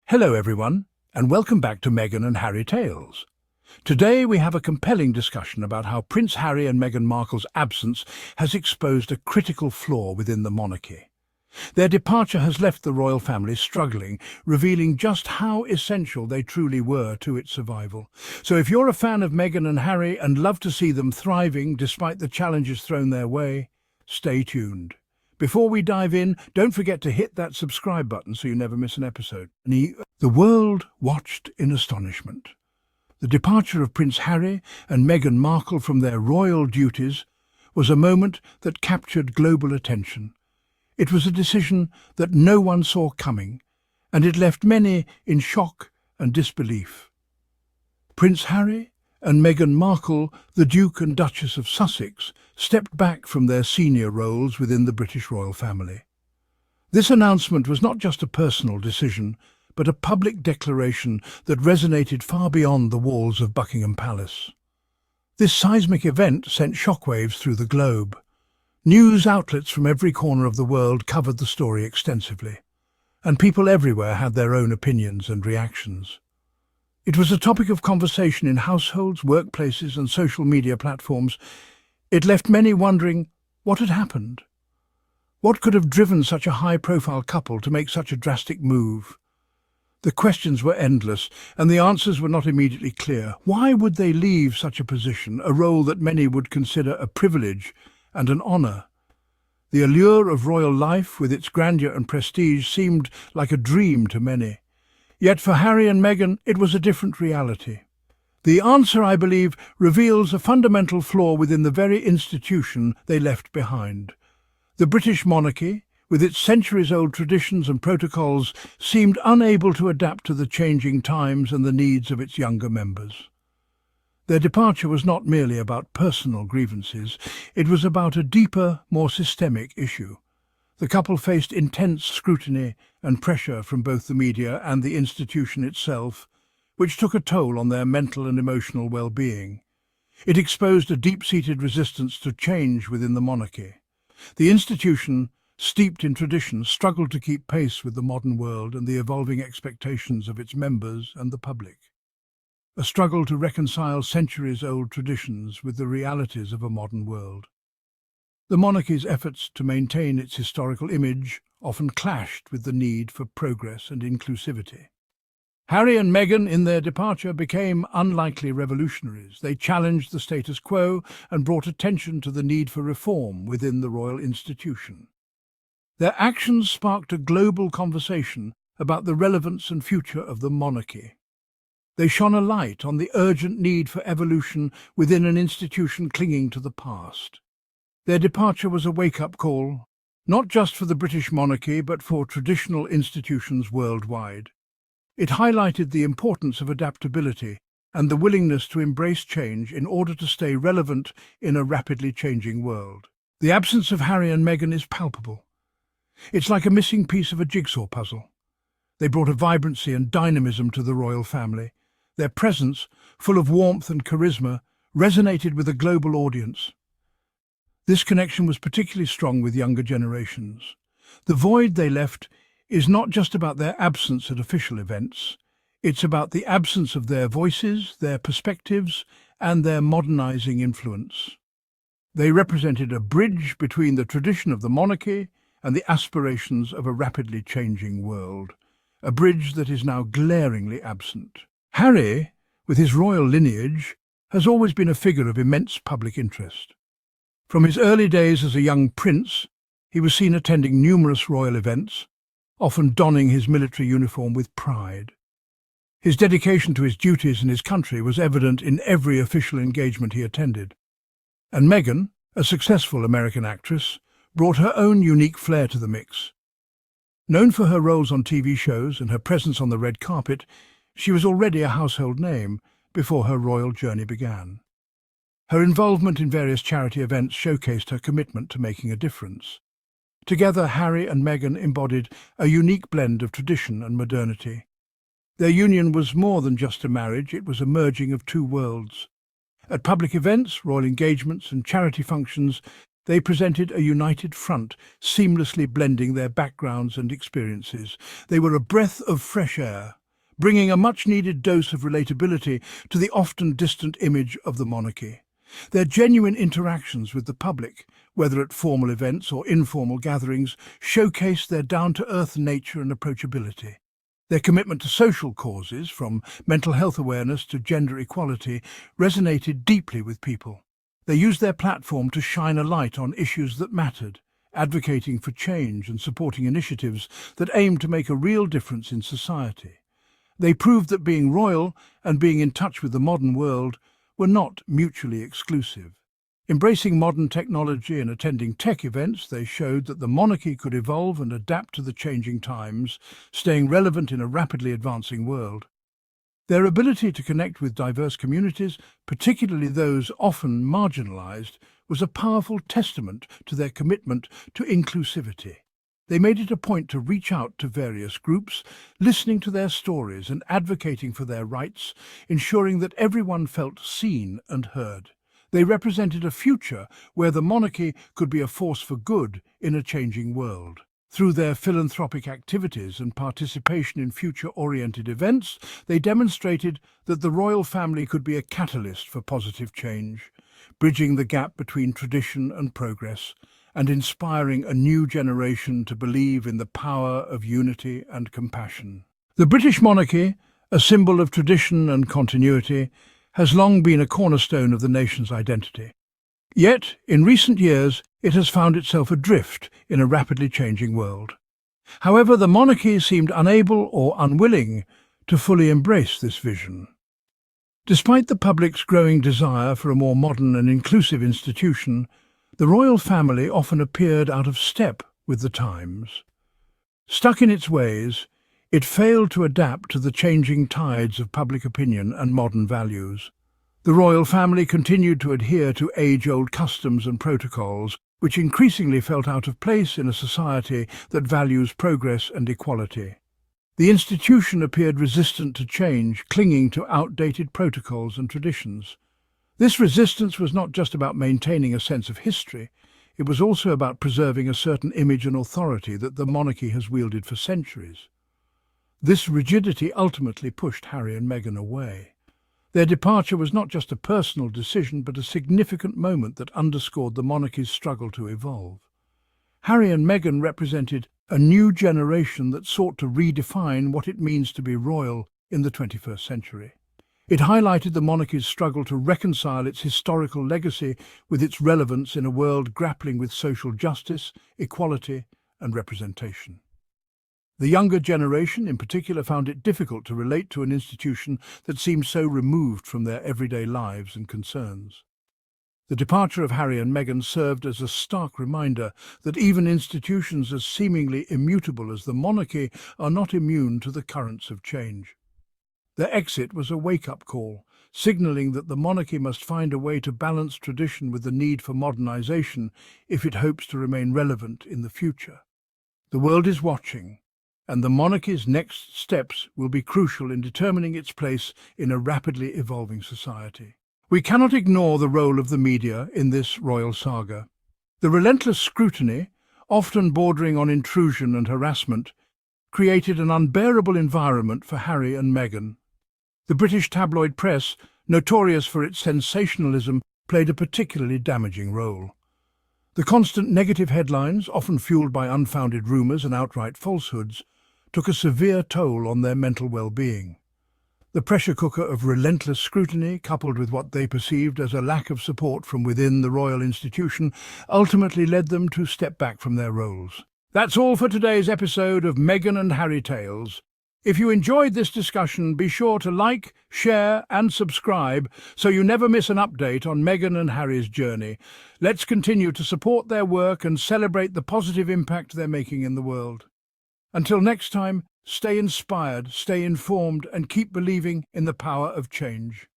Hello everyone, and welcome back to Meghan and Harry Tales. Today we have a compelling discussion about how Prince Harry and Meghan Markle's absence has exposed a critical flaw within the monarchy. Their departure has left the royal family struggling, revealing just how essential they truly were to its survival. So if you're a fan of Meghan and Harry and love to see them thriving despite the challenges thrown their way, stay tuned. Before we dive in, don't forget to hit that subscribe button so you never miss an episode. The world watched in astonishment. The departure of Prince Harry and Meghan Markle from their royal duties was a moment that captured global attention. It was a decision that no one saw coming, and it left many in shock and disbelief. Prince Harry and Meghan Markle, the Duke and Duchess of Sussex, stepped back from their senior roles within the British royal family. This announcement was not just a personal decision, but a public declaration that resonated far beyond the walls of Buckingham Palace. This seismic event sent shockwaves through the globe. News outlets from every corner of the world covered the story extensively, and people everywhere had their own opinions and reactions. It was a topic of conversation in households, workplaces, and social media platforms. It left many wondering what had happened. What could have driven such a high-profile couple to make such a drastic move? The questions were endless, and the answers were not immediately clear. Why would they leave such a position, a role that many would consider a privilege and an honour? The allure of royal life, with its grandeur and prestige, seemed like a dream to many. Yet for Harry and Meghan, it was a different reality. The answer, I believe, reveals a fundamental flaw within the very institution they left behind. The British monarchy, with its centuries-old traditions and protocols, seemed unable to adapt to the changing times and the needs of its younger members. Their departure was not merely about personal grievances, it was about a deeper, more systemic issue. The couple faced intense scrutiny and pressure from both the media and the institution itself, which took a toll on their mental and emotional well-being. It exposed a deep-seated resistance to change within the monarchy. The institution, steeped in tradition, struggled to keep pace with the modern world and the evolving expectations of its members and the public. A struggle to reconcile centuries-old traditions with the realities of a modern world. The monarchy's efforts to maintain its historical image often clashed with the need for progress and inclusivity. Harry and Meghan, in their departure, became unlikely revolutionaries. They challenged the status quo and brought attention to the need for reform within the royal institution. Their actions sparked a global conversation about the relevance and future of the monarchy. They shone a light on the urgent need for evolution within an institution clinging to the past. Their departure was a wake-up call, not just for the British monarchy, but for traditional institutions worldwide. It highlighted the importance of adaptability and the willingness to embrace change in order to stay relevant in a rapidly changing world. The absence of Harry and Meghan is palpable. It's like a missing piece of a jigsaw puzzle. They brought a vibrancy and dynamism to the royal family. Their presence, full of warmth and charisma, resonated with a global audience. This connection was particularly strong with younger generations. The void they left is not just about their absence at official events. It's about the absence of their voices, their perspectives, and their modernizing influence. They represented a bridge between the tradition of the monarchy and the aspirations of a rapidly changing world, a bridge that is now glaringly absent. Harry, with his royal lineage, has always been a figure of immense public interest. From his early days as a young prince, he was seen attending numerous royal events, often donning his military uniform with pride. His dedication to his duties and his country was evident in every official engagement he attended. And Meghan, a successful American actress, brought her own unique flair to the mix. Known for her roles on TV shows and her presence on the red carpet, she was already a household name before her royal journey began. Her involvement in various charity events showcased her commitment to making a difference. Together, Harry and Meghan embodied a unique blend of tradition and modernity. Their union was more than just a marriage, it was a merging of two worlds. At public events, royal engagements and charity functions, they presented a united front, seamlessly blending their backgrounds and experiences. They were a breath of fresh air, bringing a much-needed dose of relatability to the often distant image of the monarchy. Their genuine interactions with the public, whether at formal events or informal gatherings, showcase their down-to-earth nature and approachability. Their commitment to social causes, from mental health awareness to gender equality, resonated deeply with people. They used their platform to shine a light on issues that mattered, advocating for change and supporting initiatives that aimed to make a real difference in society. They proved that being royal and being in touch with the modern world were not mutually exclusive. Embracing modern technology and attending tech events, they showed that the monarchy could evolve and adapt to the changing times, staying relevant in a rapidly advancing world. Their ability to connect with diverse communities, particularly those often marginalized, was a powerful testament to their commitment to inclusivity. They made it a point to reach out to various groups, listening to their stories and advocating for their rights, ensuring that everyone felt seen and heard. They represented a future where the monarchy could be a force for good in a changing world. Through their philanthropic activities and participation in future-oriented events, they demonstrated that the royal family could be a catalyst for positive change, bridging the gap between tradition and progress, and inspiring a new generation to believe in the power of unity and compassion. The British monarchy, a symbol of tradition and continuity, has long been a cornerstone of the nation's identity. Yet, in recent years, it has found itself adrift in a rapidly changing world. However, the monarchy seemed unable or unwilling to fully embrace this vision. Despite the public's growing desire for a more modern and inclusive institution, the royal family often appeared out of step with the times. Stuck in its ways, it failed to adapt to the changing tides of public opinion and modern values. The royal family continued to adhere to age-old customs and protocols, which increasingly felt out of place in a society that values progress and equality. The institution appeared resistant to change, clinging to outdated protocols and traditions. This resistance was not just about maintaining a sense of history, it was also about preserving a certain image and authority that the monarchy has wielded for centuries. This rigidity ultimately pushed Harry and Meghan away. Their departure was not just a personal decision, but a significant moment that underscored the monarchy's struggle to evolve. Harry and Meghan represented a new generation that sought to redefine what it means to be royal in the 21st century. It highlighted the monarchy's struggle to reconcile its historical legacy with its relevance in a world grappling with social justice, equality, and representation. The younger generation, in particular, found it difficult to relate to an institution that seemed so removed from their everyday lives and concerns. The departure of Harry and Meghan served as a stark reminder that even institutions as seemingly immutable as the monarchy are not immune to the currents of change. Their exit was a wake-up call, signalling that the monarchy must find a way to balance tradition with the need for modernization if it hopes to remain relevant in the future. The world is watching, and the monarchy's next steps will be crucial in determining its place in a rapidly evolving society. We cannot ignore the role of the media in this royal saga. The relentless scrutiny, often bordering on intrusion and harassment, created an unbearable environment for Harry and Meghan. The British tabloid press, notorious for its sensationalism, played a particularly damaging role. The constant negative headlines, often fueled by unfounded rumours and outright falsehoods, took a severe toll on their mental well-being. The pressure cooker of relentless scrutiny, coupled with what they perceived as a lack of support from within the royal institution, ultimately led them to step back from their roles. That's all for today's episode of Meghan and Harry Tales. If you enjoyed this discussion, be sure to like, share and subscribe so you never miss an update on Meghan and Harry's journey. Let's continue to support their work and celebrate the positive impact they're making in the world. Until next time, stay inspired, stay informed, and keep believing in the power of change.